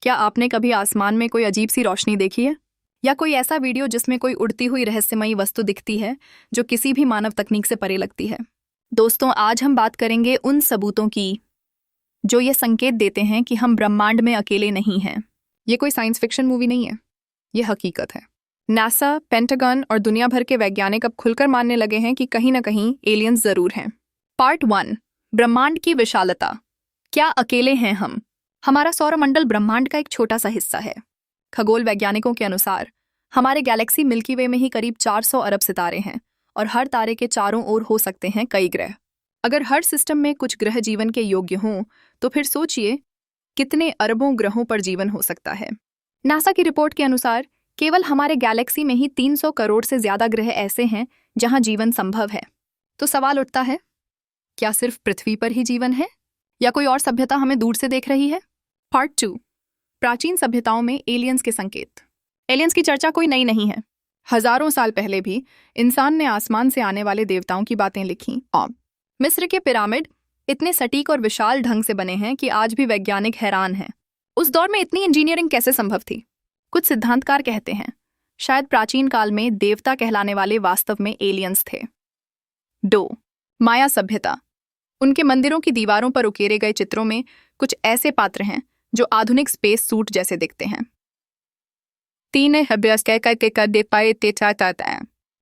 क्या आपने कभी आसमान में कोई अजीब सी रोशनी देखी है, या कोई ऐसा वीडियो जिसमें कोई उड़ती हुई रहस्यमयी वस्तु दिखती है जो किसी भी मानव तकनीक से परे लगती है? दोस्तों, आज हम बात करेंगे उन सबूतों की जो ये संकेत देते हैं कि हम ब्रह्मांड में अकेले नहीं हैं। ये कोई साइंस फिक्शन मूवी नहीं है, ये हकीकत है। नासा, पेंटागन और दुनिया भर के वैज्ञानिक अब खुलकर मानने लगे हैं कि कहीं ना कहीं एलियंस जरूर हैं। पार्ट 1, ब्रह्मांड की विशालता। क्या अकेले हैं हम? हमारा सौरमंडल ब्रह्मांड का एक छोटा सा हिस्सा है। खगोल वैज्ञानिकों के अनुसार हमारे गैलेक्सी मिल्की वे में ही करीब 400 अरब सितारे हैं और हर तारे के चारों ओर हो सकते हैं कई ग्रह। अगर हर सिस्टम में कुछ ग्रह जीवन के योग्य हों तो फिर सोचिए कितने अरबों ग्रहों पर जीवन हो सकता है। नासा की रिपोर्ट के अनुसार केवल हमारे गैलेक्सी में ही 300 करोड़ से ज्यादा ग्रह ऐसे हैं जहां जीवन संभव है। तो सवाल उठता है, क्या सिर्फ पृथ्वी पर ही जीवन है या कोई और सभ्यता हमें दूर से देख रही है? पार्ट 2, प्राचीन सभ्यताओं में एलियंस के संकेत। एलियंस की चर्चा कोई नई नहीं है। हजारों साल पहले भी इंसान ने आसमान से आने वाले देवताओं की बातें लिखी। मिस्र के पिरामिड इतने सटीक और विशाल ढंग से बने हैं कि आज भी वैज्ञानिक हैरान हैं। उस दौर में इतनी इंजीनियरिंग कैसे संभव थी? कुछ सिद्धांतकार कहते हैं शायद प्राचीन काल में देवता कहलाने वाले वास्तव में एलियंस थे। 2, माया सभ्यता। उनके मंदिरों की दीवारों पर उकेरे गए चित्रों में कुछ ऐसे पात्र हैं जो आधुनिक स्पेस सूट जैसे दिखते हैं। 3,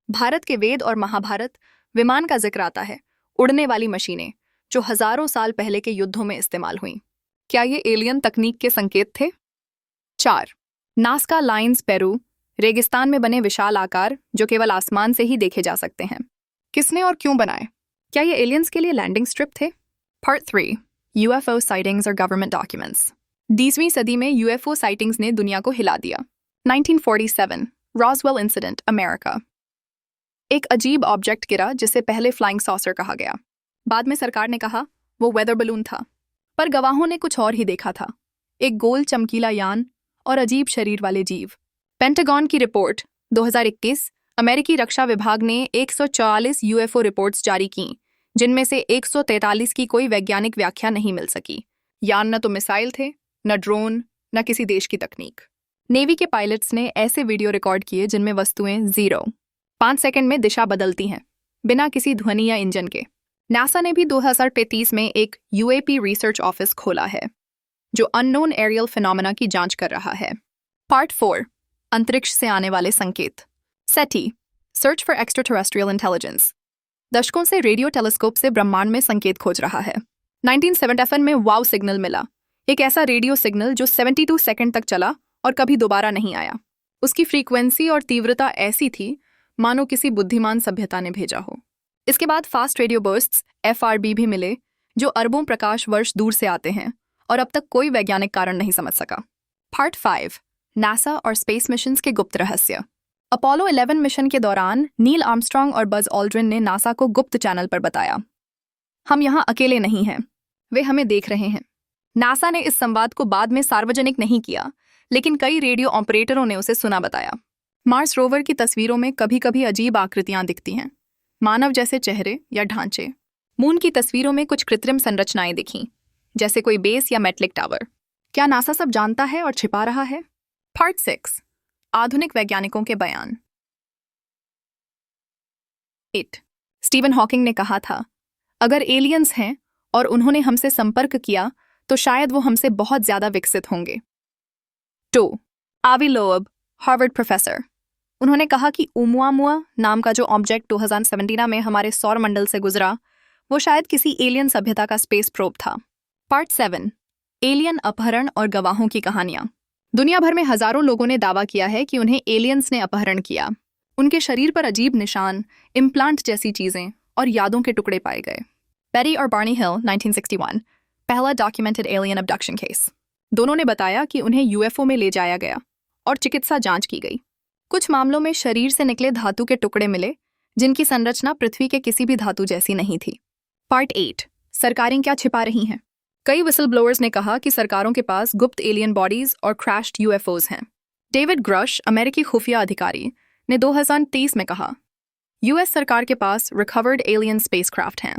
भारत के वेद और महाभारत विमान का जिक्र आता है, उड़ने वाली मशीनें जो हजारों साल पहले के युद्धों में इस्तेमाल हुईं। क्या ये एलियन तकनीक के संकेत थे? 4, नास्का लाइन्स पेरू, रेगिस्तान में बने विशाल आकार जो केवल आसमान से ही देखे जा सकते हैं। किसने और क्यों बनाए? क्या ये एलियंस के लिए लैंडिंग स्ट्रिप थे? पार्ट 3, यूएफओ साइटिंग्स और गवर्नमेंट डॉक्यूमेंट्स। 20वीं सदी में यूएफओ साइटिंग्स ने दुनिया को हिला दिया। 1947, रॉसवेल इंसिडेंट, अमेरिका। एक अजीब ऑब्जेक्ट गिरा जिसे पहले फ्लाइंग सॉसर कहा गया। बाद में सरकार ने कहा वो वेदर बलून था, पर गवाहों ने कुछ और ही देखा था, एक गोल चमकीला यान और अजीब शरीर वाले जीव। पेंटागन की रिपोर्ट 2021, अमेरिकी रक्षा विभाग ने 144 यूएफओ रिपोर्ट्स जारी की, जिनमें से 143 की कोई वैज्ञानिक व्याख्या नहीं मिल सकी। यान न तो मिसाइल थे, न ड्रोन, न किसी देश की तकनीक। नेवी के पायलट्स ने ऐसे वीडियो रिकॉर्ड किए जिनमें वस्तुएं 0.5 सेकंड में दिशा बदलती हैं, बिना किसी ध्वनि या इंजन के। नासा ने भी 2033 में एक यूएपी रिसर्च ऑफिस खोला है जो अननोन एरियल फिनोमेना की जांच कर रहा है। पार्ट 4, अंतरिक्ष से आने वाले संकेत। सेटी, सर्च फॉर एक्स्ट्राटेरेस्ट्रियल इंटेलिजेंस, दशकों से रेडियो टेलीस्कोप से ब्रह्मांड में संकेत खोज रहा है। 1977 में वाव सिग्नल मिला, एक ऐसा रेडियो सिग्नल जो 72 सेकंड तक चला और कभी दोबारा नहीं आया। उसकी फ्रीक्वेंसी और तीव्रता ऐसी थी मानो किसी बुद्धिमान सभ्यता ने भेजा हो। इसके बाद फास्ट रेडियो बर्स्ट्स FRB भी मिले जो अरबों प्रकाश वर्ष दूर से आते हैं और अब तक कोई वैज्ञानिक कारण नहीं समझ सका। पार्ट 5, नासा और स्पेस मिशंस के गुप्त रहस्य। अपोलो 11 मिशन के दौरान नील आर्मस्ट्रॉन्ग और बज ऑल्ड्रिन ने नासा को गुप्त चैनल पर बताया, हम यहाँ अकेले नहीं हैं, वे हमें देख रहे हैं। नासा ने इस संवाद को बाद में सार्वजनिक नहीं किया, लेकिन कई रेडियो ऑपरेटरों ने उसे सुना बताया। मार्स रोवर की तस्वीरों में कभी कभी अजीब आकृतियां दिखती हैं, मानव जैसे चेहरे या ढांचे। मून की तस्वीरों में कुछ कृत्रिम संरचनाएं दिखीं, जैसे कोई बेस या मेटलिक टावर। क्या नासा सब जानता है और छिपा रहा है? पार्ट 6, आधुनिक वैज्ञानिकों के बयान। 8, स्टीवन हॉकिंग ने कहा था, अगर एलियंस हैं और उन्होंने हमसे संपर्क किया तो शायद वो हमसे बहुत ज्यादा विकसित होंगे। 2, आवी लोअब, हार्वर्ड प्रोफेसर। उन्होंने कहा कि ओमुआमुआ नाम का जो ऑब्जेक्ट 2017 में हमारे सौरमंडल से गुजरा वो शायद किसी एलियन सभ्यता का स्पेस प्रोब था। पार्ट 7, एलियन अपहरण और गवाहों की कहानियां। दुनिया भर में हजारों लोगों ने दावा किया है कि उन्हें एलियंस ने अपहरण किया। उनके शरीर पर अजीब निशान, इम्प्लांट जैसी चीजें और यादों के टुकड़े पाए गए। पेरी और बार्नी हिल, 1961, पहला डॉक्यूमेंटेड एलियन अबडक्शन केस। दोनों ने बताया कि उन्हें यूएफओ में ले जाया गया और चिकित्सा जांच की गई। कुछ मामलों में शरीर से निकले धातु के टुकड़े मिले जिनकी संरचना पृथ्वी के किसी भी धातु जैसी नहीं थी। पार्ट 8, सरकारें क्या छिपा रही हैं? कई विसल ब्लोअर्स ने कहा कि सरकारों के पास गुप्त एलियन बॉडीज और क्रैश्ड यूएफओज हैं। डेविड ग्रश, अमेरिकी खुफिया अधिकारी, ने 2023 में कहा, यूएस सरकार के पास रिकवर्ड एलियन स्पेसक्राफ्ट हैं।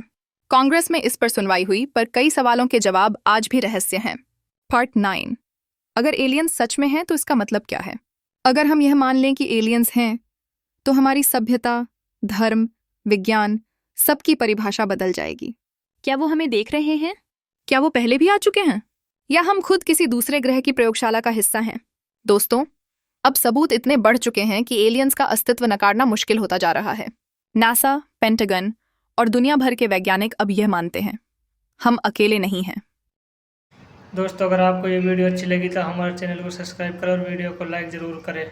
कांग्रेस में इस पर सुनवाई हुई, पर कई सवालों के जवाब आज भी रहस्य हैं। पार्ट 9, अगर एलियंस सच में हैं तो इसका मतलब क्या है? अगर हम यह मान लें कि एलियंस हैं तो हमारी सभ्यता, धर्म, विज्ञान सबकी परिभाषा बदल जाएगी। क्या वो हमें देख रहे हैं? क्या वो पहले भी आ चुके हैं? या हम खुद किसी दूसरे ग्रह की प्रयोगशाला का हिस्सा हैं? दोस्तों, अब सबूत इतने बढ़ चुके हैं कि एलियंस का अस्तित्व नकारना मुश्किल होता जा रहा है। नासा, पेंटागन और दुनिया भर के वैज्ञानिक अब यह मानते हैं, हम अकेले नहीं हैं। दोस्तों, अगर आपको ये वीडियो अच्छी लगी तो हमारे चैनल को सब्सक्राइब करें और वीडियो को लाइक ज़रूर करें।